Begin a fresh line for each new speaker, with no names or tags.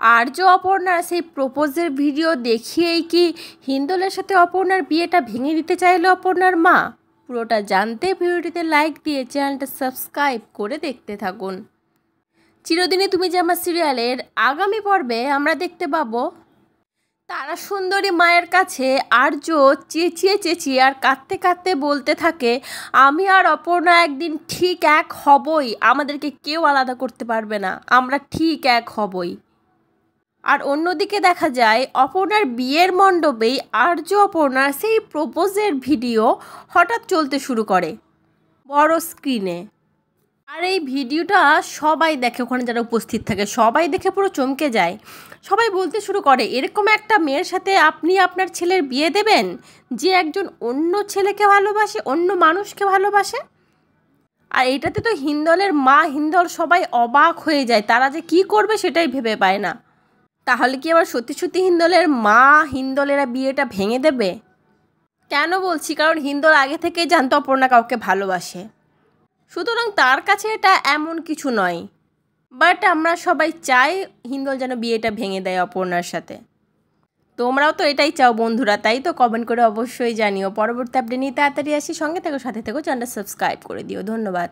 আর্য অপর্ণার সেই প্রপোজের ভিডিও দেখিয়েই কি হিন্দোলের সাথে অপর্ণার বিয়েটা ভেঙে দিতে চাইলো অপর্ণার মা? পুরোটা জানতে ভিডিওটিতে লাইক দিয়ে চ্যানেলটা সাবস্ক্রাইব করে দেখতে থাকুন। চিরদিনই তুমি যে আমার সিরিয়ালের আগামী পর্বে আমরা দেখতে পাবো তারা সুন্দরী মায়ের কাছে আর্য চেঁচিয়ে চেঁচিয়ে আর কাঁদতে কাঁদতে বলতে থাকে, আমি আর অপর্ণা একদিন ঠিক এক হবই, আমাদেরকে কেউ আলাদা করতে পারবে না, আমরা ঠিক এক হবই। আর অন্যদিকে দেখা যায় অপর্ণার বিয়ের মণ্ডপেই আর্য অপর্ণার সেই প্রপোজের ভিডিও হঠাৎ চলতে শুরু করে বড় স্ক্রিনে। আর এই ভিডিওটা সবাই দেখে, ওখানে যারা উপস্থিত থাকে সবাই দেখে পুরো চমকে যায়। সবাই বলতে শুরু করে, এরকম একটা মেয়ের সাথে আপনি আপনার ছেলের বিয়ে দেবেন যে একজন অন্য ছেলেকে ভালোবাসে, অন্য মানুষকে ভালোবাসে? আর এটাতে তো হিন্দলের মা হিন্দল সবাই অবাক হয়ে যায়, তারা যে কি করবে সেটাই ভেবে পায় না। তাহলে কি আবার সত্যি সত্যি হিন্দলের মা হিন্দলেরা বিয়েটা ভেঙে দেবে? কেন বলছি, কারণ হিন্দল আগে থেকেই জানতো অপর্ণা কাউকে ভালোবাসে, সুতরাং তার কাছে এটা এমন কিছু নয়। বাট আমরা সবাই চাই হিন্দল যেন বিয়েটা ভেঙে দেয় অপর্ণার সাথে। তোমরাও তো এটাই চাও বন্ধুরা, তাই তো? কমেন্ট করে অবশ্যই জানিও। পরবর্তী আপডেট নিয়ে তাড়াতাড়ি আসি, সঙ্গে থেকো, সাথে থেকো, চ্যানেলটা সাবস্ক্রাইব করে দিও। ধন্যবাদ।